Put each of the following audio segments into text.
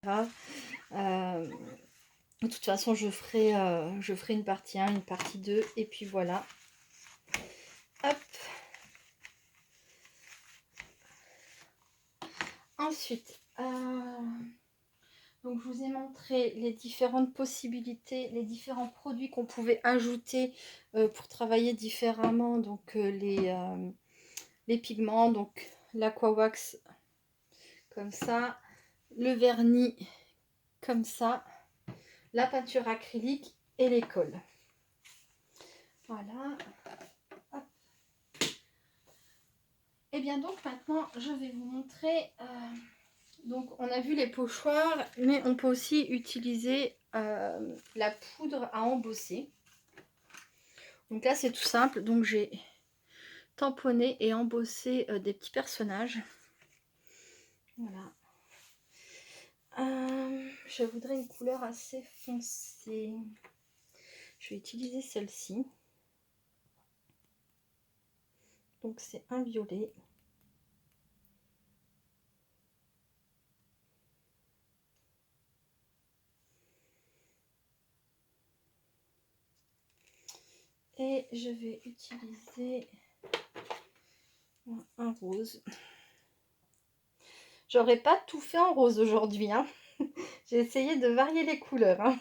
De toute façon, je ferai une partie 1, une partie 2, et puis voilà. Hop. Ensuite, donc je vous ai montré les différentes possibilités, les différents produits qu'on pouvait ajouter pour travailler différemment. Donc les pigments, donc l'Aquawax comme ça, le vernis comme ça, la peinture acrylique et les cols. Voilà. Hop. Et bien donc maintenant je vais vous montrer, donc on a vu les pochoirs, mais on peut aussi utiliser la poudre à embosser. Donc là c'est tout simple, donc j'ai tamponné et embossé des petits personnages. Voilà. Je voudrais une couleur assez foncée. Je vais utiliser celle-ci. Donc c'est un violet. Et je vais utiliser un rose. J'aurais pas tout fait en rose aujourd'hui, hein. J'ai essayé de varier les couleurs, hein.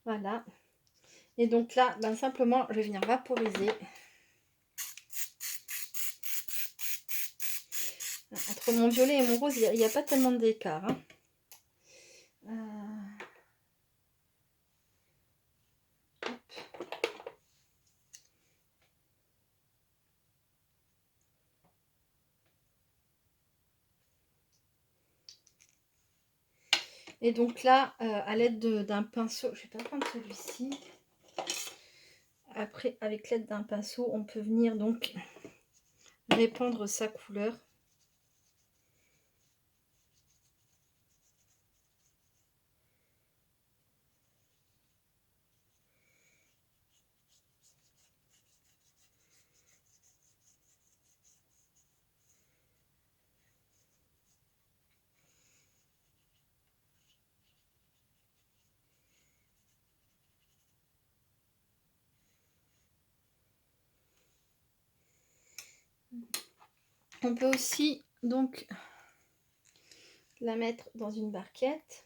Voilà. Et donc là, ben simplement, je vais venir vaporiser. Entre mon violet et mon rose, il n'y a pas tellement d'écart, hein. Et donc là, à l'aide d'un pinceau, je vais pas prendre celui-ci. Après, avec l'aide d'un pinceau, on peut venir donc répandre sa couleur. On peut aussi donc la mettre dans une barquette.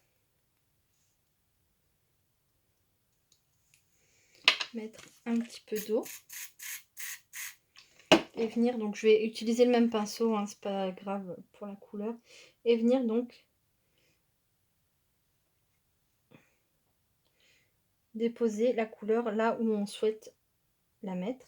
Mettre un petit peu d'eau. Et venir, donc je vais utiliser le même pinceau, hein, c'est pas grave pour la couleur. Et venir donc déposer la couleur là où on souhaite la mettre.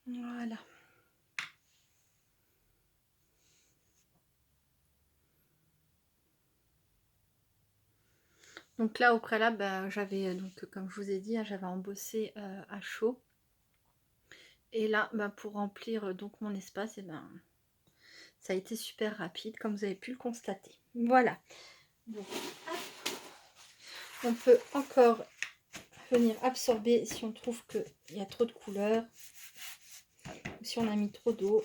Voilà. Donc là au préalable, bah, j'avais donc comme je vous ai dit, hein, j'avais embossé à chaud. Et là, bah, pour remplir donc mon espace, et ben ça a été super rapide, comme vous avez pu le constater. Voilà. Donc, on peut encore venir absorber si on trouve qu'il y a trop de couleurs, ou si on a mis trop d'eau.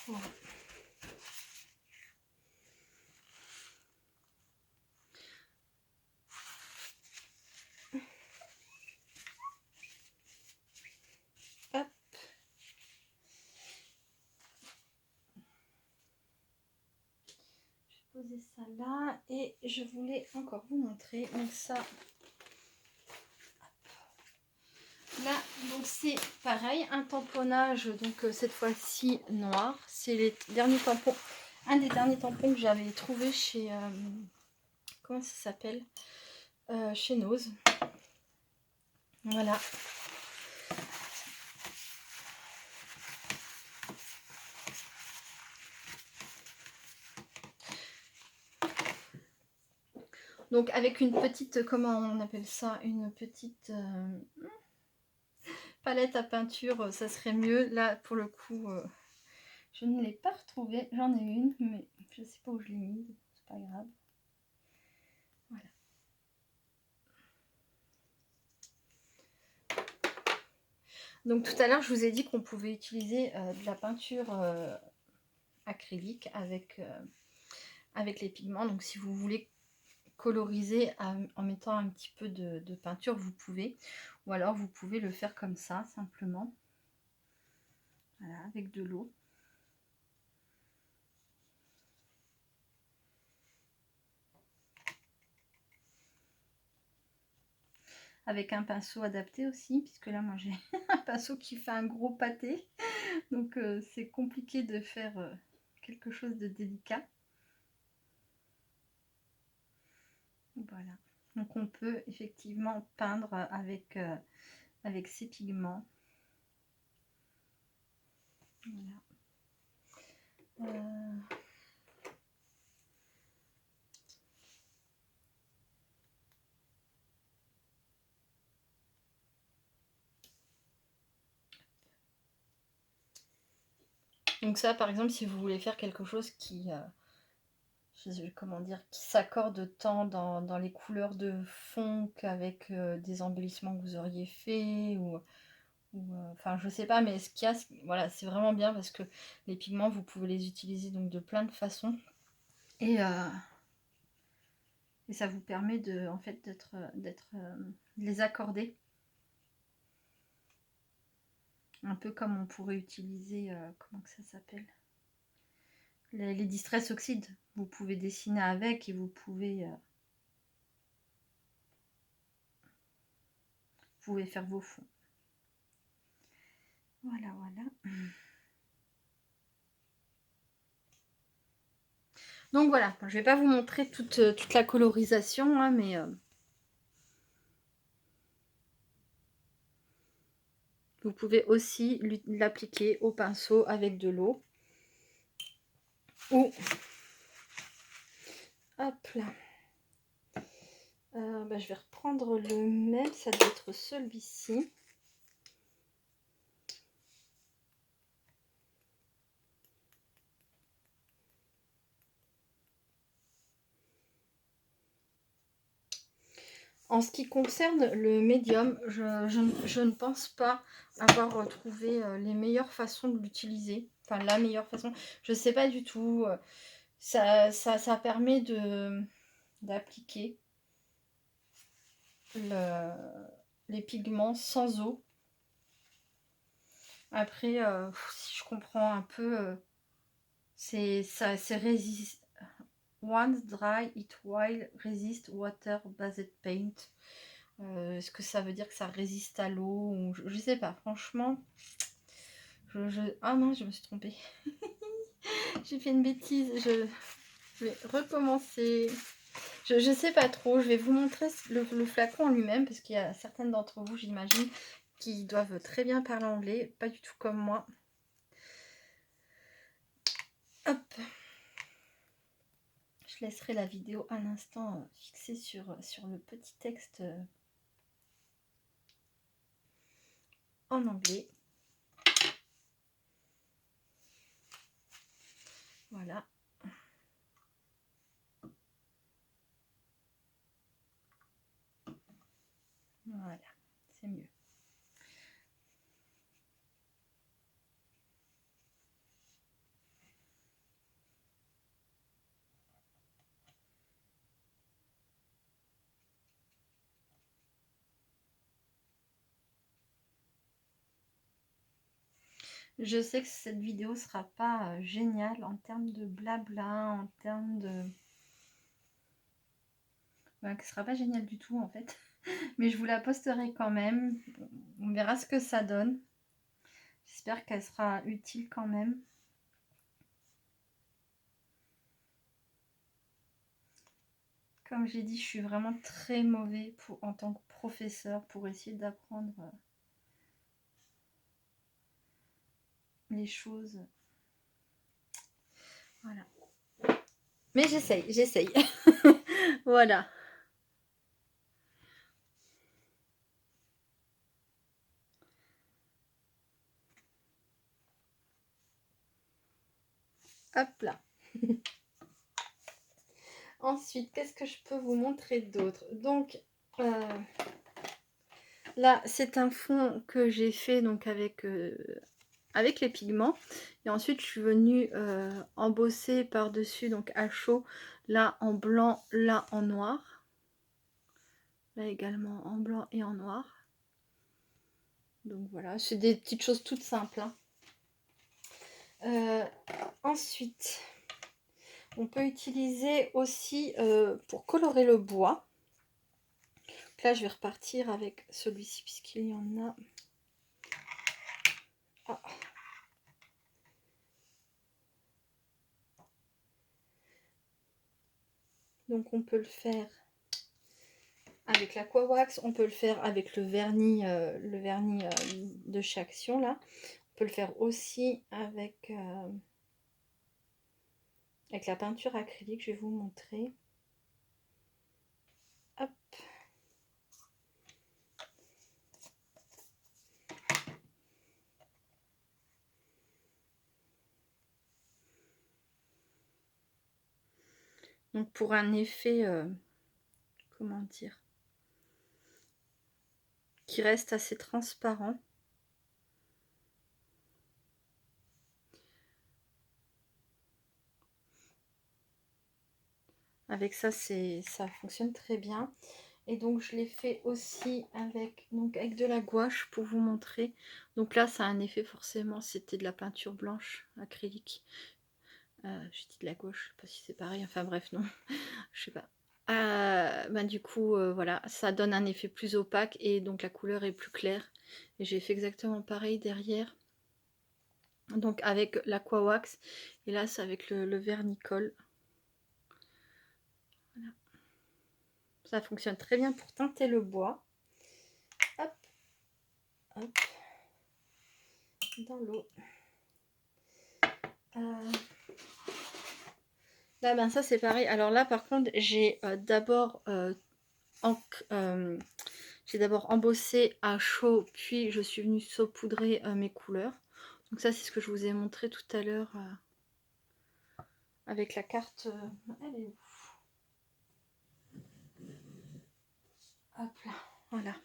Voilà. Hop. Je vais poser ça là et je voulais encore vous montrer. Donc ça, là, donc c'est pareil, un tamponnage, donc cette fois-ci noir. C'est les derniers tampons, un des derniers tampons que j'avais trouvé chez comment ça s'appelle, chez Nose. Voilà. Donc avec une petite, comment on appelle ça, une petite palette à peinture, ça serait mieux. Là, pour le coup, je ne l'ai pas retrouvée. J'en ai une, mais je ne sais pas où je l'ai mise. C'est pas grave. Voilà. Donc tout à l'heure, je vous ai dit qu'on pouvait utiliser de la peinture acrylique avec les pigments. Donc si vous voulez coloriser en mettant un petit peu de peinture, vous pouvez. Ou alors vous pouvez le faire comme ça, simplement. Voilà, avec de l'eau. Avec un pinceau adapté aussi, puisque là moi j'ai un pinceau qui fait un gros pâté. Donc c'est compliqué de faire quelque chose de délicat. Voilà. Donc on peut effectivement peindre avec ces pigments. Voilà. Donc ça, par exemple, si vous voulez faire quelque chose qui, comment dire, qui s'accorde tant dans les couleurs de fond qu'avec des embellissements que vous auriez fait, enfin je sais pas, mais ce qu'il y a, voilà, c'est vraiment bien parce que les pigments, vous pouvez les utiliser donc de plein de façons et ça vous permet de, en fait, de les accorder. Un peu comme on pourrait utiliser, comment que ça s'appelle, les distress oxydes. Vous pouvez dessiner avec et vous pouvez faire vos fonds. Voilà, voilà. Donc voilà, je vais pas vous montrer toute la colorisation, hein, mais vous pouvez aussi l'appliquer au pinceau avec de l'eau. Ou, hop là. Je vais reprendre le même, ça doit être celui-ci. En ce qui concerne le médium, je ne pense pas avoir trouvé les meilleures façons de l'utiliser. Enfin, la meilleure façon. Je ne sais pas du tout. Ça permet d'appliquer les pigments sans eau. Après, si je comprends un peu, c'est résiste. Once dry, it will resist water-based paint. Est-ce que ça veut dire que ça résiste à l'eau ou je sais pas, franchement. Ah non, je me suis trompée. J'ai fait une bêtise. Je vais recommencer. Je sais pas trop. Je vais vous montrer le flacon en lui-même parce qu'il y a certaines d'entre vous, j'imagine, qui doivent très bien parler anglais. Pas du tout comme moi. Hop. Je laisserai la vidéo un instant fixée sur le petit texte en anglais. Voilà. Voilà, c'est mieux. Je sais que cette vidéo sera pas géniale en termes de blabla, en termes de... Voilà, que ce sera pas génial du tout en fait. Mais je vous la posterai quand même. On verra ce que ça donne. J'espère qu'elle sera utile quand même. Comme j'ai dit, je suis vraiment très mauvais en tant que professeur pour essayer d'apprendre les choses. Voilà. Mais j'essaye. Voilà. Hop là. Ensuite, qu'est-ce que je peux vous montrer d'autre? Donc, là, c'est un fond que j'ai fait donc avec les pigments. Et ensuite, je suis venue embosser par-dessus, donc à chaud, là en blanc, là en noir. Là également en blanc et en noir. Donc voilà, c'est des petites choses toutes simples, hein. Ensuite, on peut utiliser aussi pour colorer le bois. Donc là, je vais repartir avec celui-ci puisqu'il y en a. Ah. Donc on peut le faire avec l'Aqua-Wax, on peut le faire avec le vernis de chez Action là. On peut le faire aussi avec la peinture acrylique, je vais vous montrer. Hop. Donc pour un effet, comment dire, qui reste assez transparent. Avec ça, ça fonctionne très bien. Et donc je l'ai fait aussi avec de la gouache pour vous montrer. Donc là, ça a un effet forcément, c'était de la peinture blanche acrylique. J'ai dit de la gouache, je sais pas si c'est pareil. Enfin bref, non, je sais pas. Du coup, voilà, ça donne un effet plus opaque et donc la couleur est plus claire. Et j'ai fait exactement pareil derrière. Donc avec l'Aqua-Wax. Et là, c'est avec le vernicole. Voilà. Ça fonctionne très bien pour teinter le bois. Hop, hop, dans l'eau. Là, ben ça c'est pareil. Alors là, par contre, j'ai d'abord embossé à chaud, puis je suis venue saupoudrer mes couleurs. Donc ça, c'est ce que je vous ai montré tout à l'heure avec la carte. Elle est où? Hop là, voilà.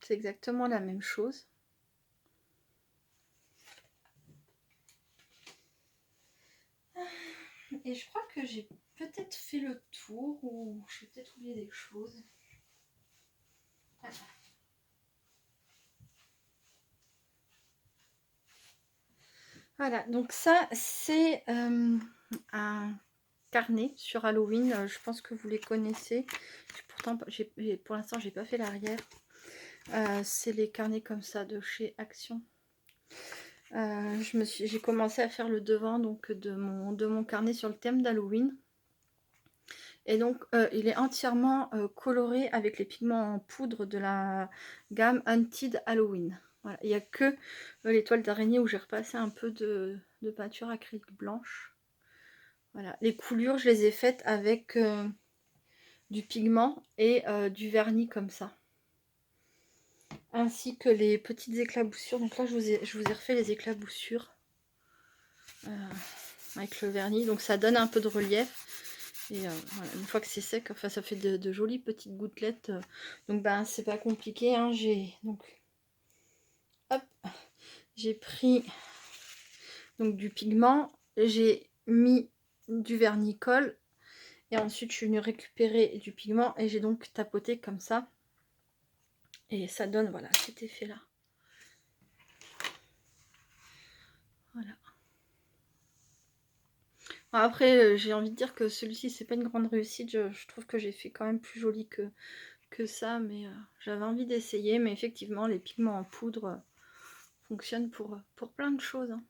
C'est exactement la même chose. Et je crois que j'ai peut-être fait le tour ou j'ai peut-être oublié des choses. Voilà, donc ça c'est un carnet sur Halloween. Je pense que vous les connaissez. Pourtant, pour l'instant, j'ai pas fait l'arrière. C'est les carnets comme ça de chez Action. J'ai commencé à faire le devant donc de mon carnet sur le thème d'Halloween. Et donc, il est entièrement coloré avec les pigments en poudre de la gamme Hunted Halloween. Voilà. Il n'y a que les toiles d'araignée où j'ai repassé un peu de peinture acrylique blanche. Voilà. Les coulures, je les ai faites avec du pigment et du vernis comme ça. Ainsi que les petites éclaboussures. Donc là, je vous ai refait les éclaboussures avec le vernis. Donc ça donne un peu de relief. Et voilà, une fois que c'est sec, enfin ça fait de jolies petites gouttelettes. Donc ben c'est pas compliqué, hein. J'ai pris donc du pigment, j'ai mis du vernicole et ensuite je suis venue récupérer du pigment et j'ai donc tapoté comme ça. Et ça donne voilà cet effet là. Voilà. Après j'ai envie de dire que celui-ci c'est pas une grande réussite. Je trouve que j'ai fait quand même plus joli que ça, mais j'avais envie d'essayer. Mais effectivement les pigments en poudre fonctionnent pour plein de choses, hein.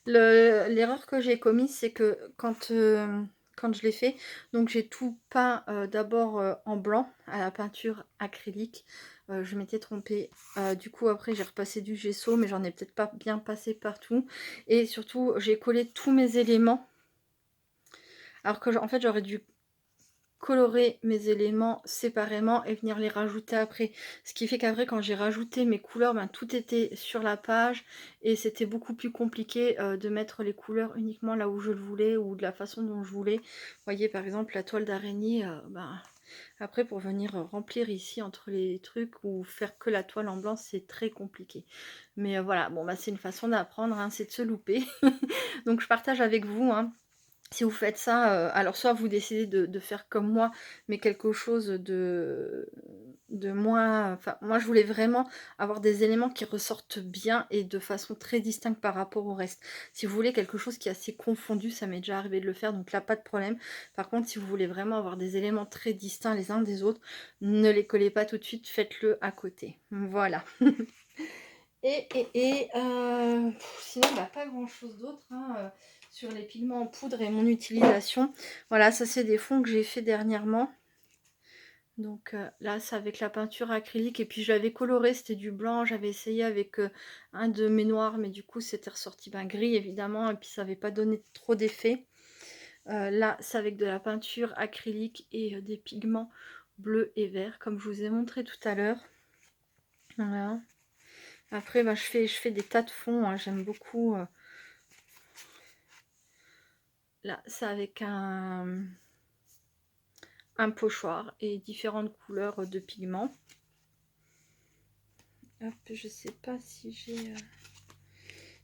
L'erreur que j'ai commise, c'est que quand je l'ai fait, donc j'ai tout peint d'abord en blanc à la peinture acrylique. Je m'étais trompée. Du coup, après, j'ai repassé du gesso, mais j'en ai peut-être pas bien passé partout. Et surtout, j'ai collé tous mes éléments. Alors que, en fait, j'aurais dû colorer mes éléments séparément et venir les rajouter après. Ce qui fait qu'après quand j'ai rajouté mes couleurs, ben, tout était sur la page et c'était beaucoup plus compliqué de mettre les couleurs uniquement là où je le voulais ou de la façon dont je voulais. Vous voyez par exemple la toile d'araignée, ben, après pour venir remplir ici entre les trucs ou faire que la toile en blanc, c'est très compliqué. Mais voilà, bon bah c'est une façon d'apprendre, hein, c'est de se louper. Donc je partage avec vous, hein. Si vous faites ça, alors soit vous décidez de faire comme moi, mais quelque chose de moins, enfin moi je voulais vraiment avoir des éléments qui ressortent bien et de façon très distincte par rapport au reste. Si vous voulez quelque chose qui est assez confondu, ça m'est déjà arrivé de le faire, donc là pas de problème. Par contre, si vous voulez vraiment avoir des éléments très distincts les uns des autres, ne les collez pas tout de suite, faites-le à côté. Voilà. Sinon, bah, pas grand chose d'autre, hein, sur les pigments en poudre et mon utilisation. Voilà, ça c'est des fonds que j'ai fait dernièrement. Donc là, c'est avec la peinture acrylique. Et puis je l'avais coloré, c'était du blanc. J'avais essayé avec un de mes noirs, mais du coup c'était ressorti ben, gris évidemment. Et puis ça n'avait pas donné trop d'effet. Là, c'est avec de la peinture acrylique et des pigments bleus et verts, comme je vous ai montré tout à l'heure. Voilà. Après, bah, je fais des tas de fonds, hein, j'aime beaucoup. Là, c'est avec un pochoir et différentes couleurs de pigments. Hop, je sais pas si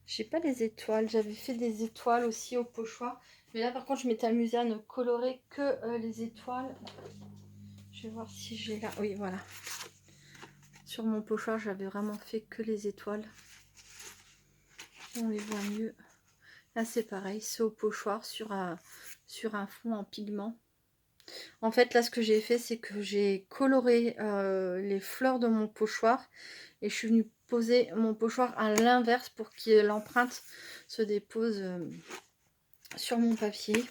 j'ai pas les étoiles. J'avais fait des étoiles aussi au pochoir. Mais là, par contre, je m'étais amusée à ne colorer que les étoiles. Je vais voir si j'ai là. Oui, voilà. Sur mon pochoir, j'avais vraiment fait que les étoiles. On les voit mieux. Là, c'est pareil. C'est au pochoir sur un fond en pigment. En fait, là, ce que j'ai fait, c'est que j'ai coloré les fleurs de mon pochoir et je suis venue poser mon pochoir à l'inverse pour que l'empreinte se dépose sur mon papier.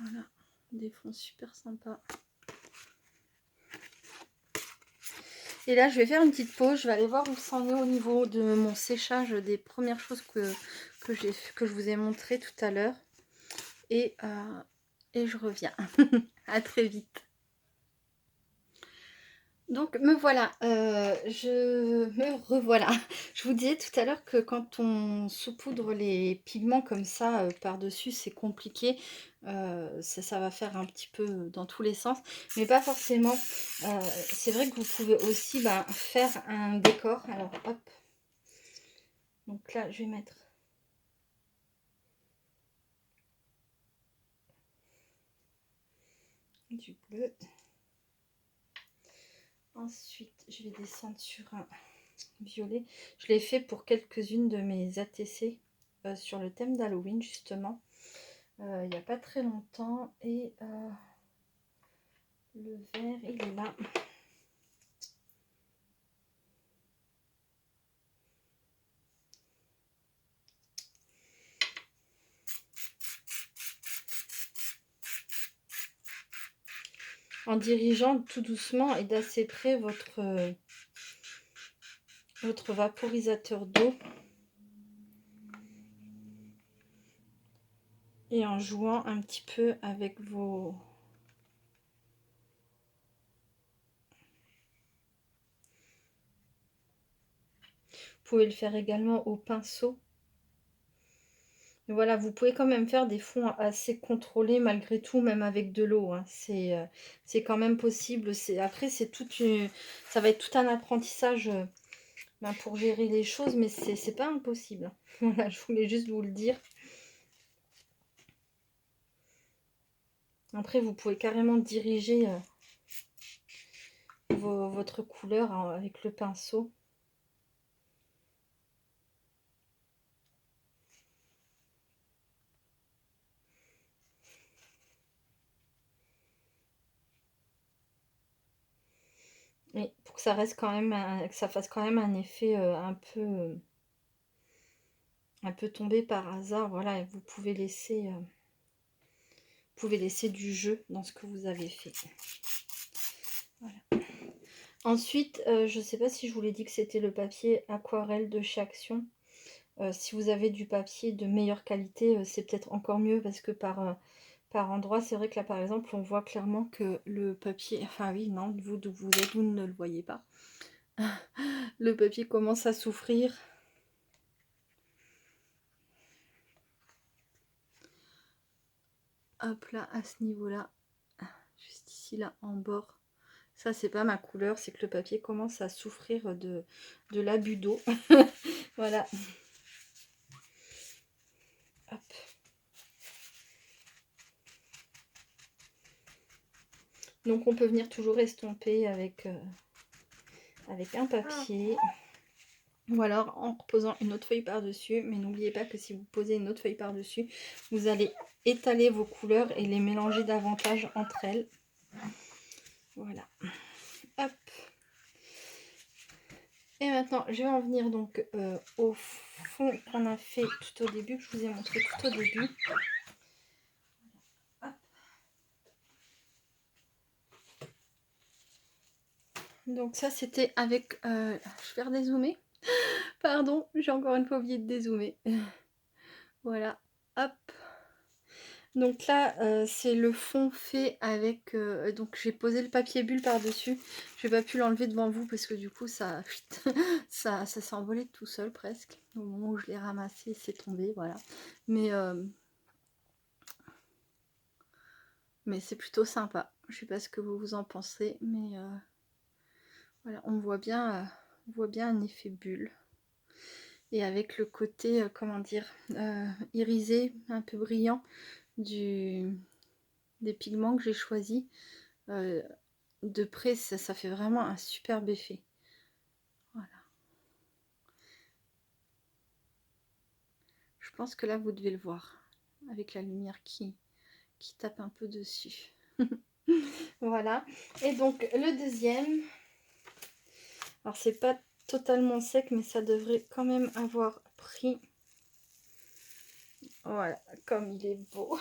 Voilà, des fonds super sympas. Et là, je vais faire une petite pause. Je vais aller voir où ça en est au niveau de mon séchage des premières choses que je vous ai montré tout à l'heure. Et je reviens. À très vite. Donc me voilà, je me revoilà. Je vous disais tout à l'heure que quand on saupoudre les pigments comme ça par-dessus, c'est compliqué. Ça va faire un petit peu dans tous les sens, mais pas forcément. C'est vrai que vous pouvez aussi faire un décor. Alors hop, donc là je vais mettre du bleu. Ensuite, je vais descendre sur un violet. Je l'ai fait pour quelques-unes de mes ATC sur le thème d'Halloween, justement. Il n'y a pas très longtemps. Et le vert, il est là. En dirigeant tout doucement et d'assez près votre vaporisateur d'eau. Et en jouant un petit peu avec vos... Vous pouvez le faire également au pinceau. Et voilà, vous pouvez quand même faire des fonds assez contrôlés malgré tout, même avec de l'eau. Hein. C'est quand même possible. Après, ça va être tout un apprentissage pour gérer les choses, mais c'est pas impossible. Voilà, je voulais juste vous le dire. Après, vous pouvez carrément diriger votre couleur avec le pinceau. Et pour que ça reste quand même, que ça fasse quand même un effet un peu tombé par hasard, voilà, vous pouvez laisser du jeu dans ce que vous avez fait. Voilà. Ensuite, je ne sais pas si je vous l'ai dit que c'était le papier aquarelle de chez Action. Si vous avez du papier de meilleure qualité, c'est peut-être encore mieux parce que par par endroits. C'est vrai que là, par exemple, on voit clairement que le papier... Enfin oui, non, vous d'où vous êtes, vous ne le voyez pas. Le papier commence à souffrir. Hop là, à ce niveau-là. Juste ici, là, en bord. Ça, c'est pas ma couleur, c'est que le papier commence à souffrir de l'abus d'eau. Voilà. Hop. Donc, on peut venir toujours estomper avec un papier. Ou alors en reposant une autre feuille par-dessus. Mais n'oubliez pas que si vous posez une autre feuille par-dessus, vous allez étaler vos couleurs et les mélanger davantage entre elles. Voilà. Hop. Et maintenant, je vais en venir donc au fond qu'on a fait tout au début, que je vous ai montré tout au début. Hop. Donc ça, c'était avec... je vais redézoomer. Pardon, j'ai encore une fois oublié de dézoomer. Voilà. Hop. Donc là, c'est le fond fait avec... donc j'ai posé le papier bulle par-dessus. Je n'ai pas pu l'enlever devant vous parce que du coup, ça s'est envolé tout seul presque. Au moment où je l'ai ramassé, c'est tombé, voilà. Mais c'est plutôt sympa. Je sais pas ce que vous en pensez, mais voilà, on voit bien un effet bulle. Et avec le côté, comment dire, irisé, un peu brillant des pigments que j'ai choisis. De près, ça fait vraiment un superbe effet. Voilà. Je pense que là, vous devez le voir. Avec la lumière qui tape un peu dessus. Voilà. Et donc, le deuxième. Alors, c'est pas totalement sec, mais ça devrait quand même avoir pris. Voilà, comme il est beau.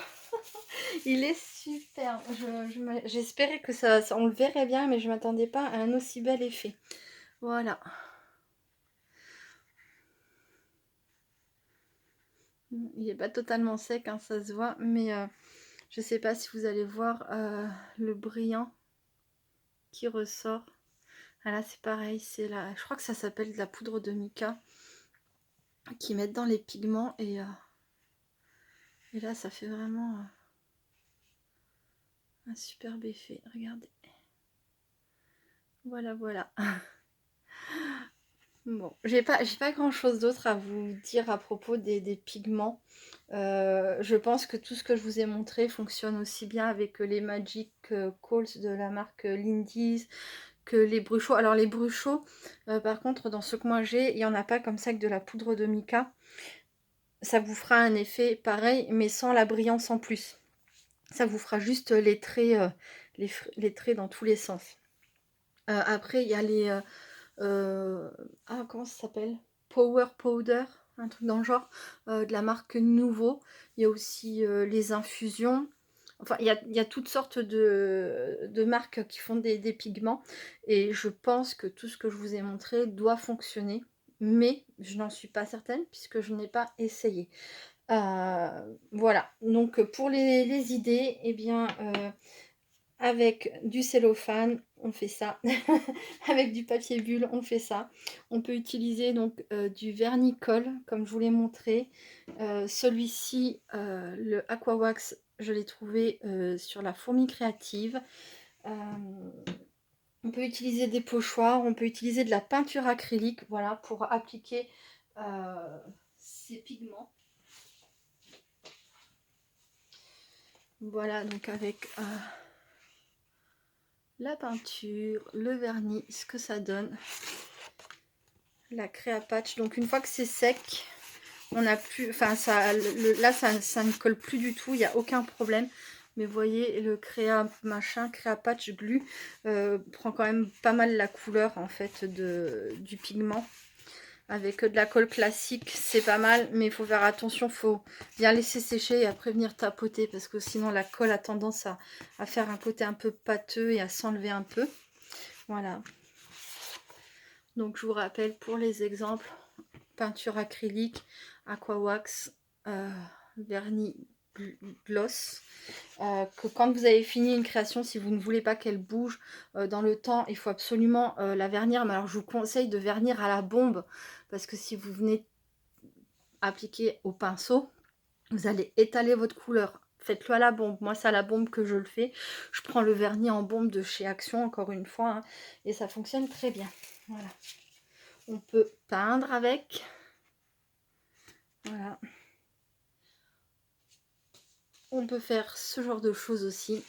Il est super. J'espérais que on le verrait bien, mais je ne m'attendais pas à un aussi bel effet. Voilà. Il n'est pas totalement sec, hein, ça se voit, mais je ne sais pas si vous allez voir le brillant qui ressort. Ah là, c'est pareil, c'est là. Je crois que ça s'appelle de la poudre de mica qu'ils mettent dans les pigments et là, ça fait vraiment un superbe effet. Regardez. Voilà, voilà. Bon, j'ai pas grand chose d'autre à vous dire à propos des pigments. Je pense que tout ce que je vous ai montré fonctionne aussi bien avec les Magic Coals de la marque Lindy's que les bruchaux. Alors les bruchaux, par contre, dans ce que moi j'ai, il n'y en a pas comme ça que de la poudre de mica. Ça vous fera un effet pareil, mais sans la brillance en plus. Ça vous fera juste les traits, les traits dans tous les sens. Après, il y a les... comment ça s'appelle? Power Powder, un truc dans le genre, de la marque Nouveau. Il y a aussi les infusions. Enfin, il y a toutes sortes de marques qui font des pigments. Et je pense que tout ce que je vous ai montré doit fonctionner. Mais je n'en suis pas certaine puisque je n'ai pas essayé. Voilà. Donc, pour les idées, eh bien... avec du cellophane, on fait ça. Avec du papier bulle, on fait ça. On peut utiliser donc du vernis-colle, comme je vous l'ai montré. Celui-ci, le Aqua Wax, je l'ai trouvé sur la Fourmi Créative. On peut utiliser des pochoirs, on peut utiliser de la peinture acrylique, voilà, pour appliquer ces pigments. Voilà, donc avec... la peinture, le vernis, ce que ça donne, la créa patch. Donc une fois que c'est sec, on n'a plus, enfin ça, là ça ne colle plus du tout, il n'y a aucun problème. Mais vous voyez, le créa machin, créa patch glue prend quand même pas mal la couleur en fait du pigment. Avec de la colle classique, c'est pas mal, mais il faut faire attention, il faut bien laisser sécher et après venir tapoter parce que sinon la colle a tendance à faire un côté un peu pâteux et à s'enlever un peu. Voilà. Donc je vous rappelle pour les exemples, peinture acrylique, aqua wax, vernis gloss. Que quand vous avez fini une création, si vous ne voulez pas qu'elle bouge dans le temps, il faut absolument la vernir. Mais alors je vous conseille de vernir à la bombe, parce que si vous venez appliquer au pinceau, vous allez étaler votre couleur. Faites-le à la bombe. Moi, c'est à la bombe que je le fais. Je prends le vernis en bombe de chez Action, encore une fois, hein, et ça fonctionne très bien. Voilà. On peut peindre avec. Voilà. On peut faire ce genre de choses aussi.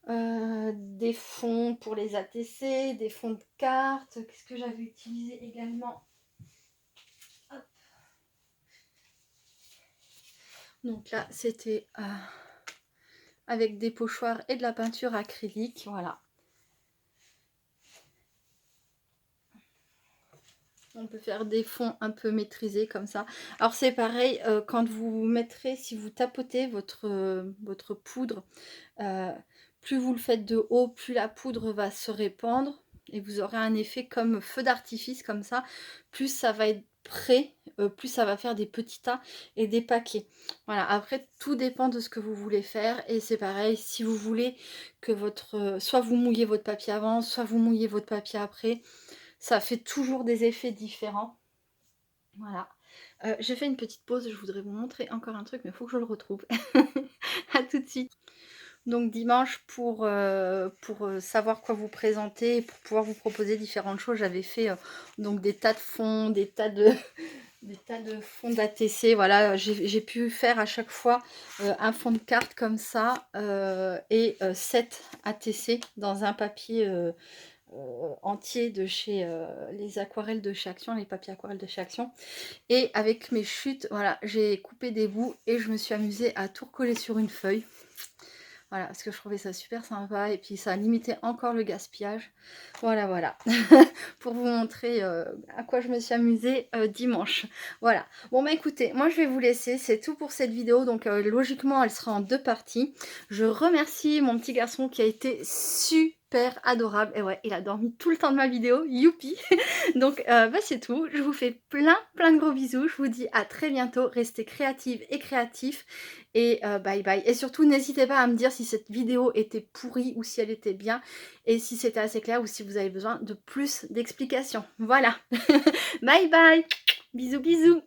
Des fonds pour les ATC, des fonds de cartes. Qu'est-ce que j'avais utilisé également? Hop. Donc là, c'était avec des pochoirs et de la peinture acrylique. Voilà. On peut faire des fonds un peu maîtrisés comme ça. Alors c'est pareil, quand vous mettrez, si vous tapotez votre poudre, plus vous le faites de haut, plus la poudre va se répandre et vous aurez un effet comme feu d'artifice comme ça. Plus ça va être prêt, plus ça va faire des petits tas et des paquets. Voilà, après tout dépend de ce que vous voulez faire et c'est pareil, si vous voulez que soit vous mouillez votre papier avant, soit vous mouillez votre papier après, ça fait toujours des effets différents. Voilà. J'ai fait une petite pause, je voudrais vous montrer encore un truc, mais il faut que je le retrouve. À tout de suite. Donc dimanche, pour savoir quoi vous présenter, pour pouvoir vous proposer différentes choses, j'avais fait donc des tas de fonds, des tas de fonds d'ATC. Voilà, j'ai pu faire à chaque fois un fond de carte comme ça et 7 ATC dans un papier entier de chez les aquarelles de chez Action, les papiers aquarelles de chez Action. Et avec mes chutes, voilà, j'ai coupé des bouts et je me suis amusée à tout recoller sur une feuille. Voilà, parce que je trouvais ça super sympa et puis ça limitait encore le gaspillage. Voilà, voilà, pour vous montrer à quoi je me suis amusée dimanche. Voilà, bon bah écoutez, moi je vais vous laisser, c'est tout pour cette vidéo. Donc logiquement, elle sera en 2 parties. Je remercie mon petit garçon qui a été super adorable. Et ouais, il a dormi tout le temps de ma vidéo, youpi. Donc bah, c'est tout, je vous fais plein de gros bisous. Je vous dis à très bientôt, restez créatives et créatifs. Et bye bye. Et surtout, n'hésitez pas à me dire si cette vidéo était pourrie ou si elle était bien. Et si c'était assez clair ou si vous avez besoin de plus d'explications. Voilà. Bye bye. Bisous bisous.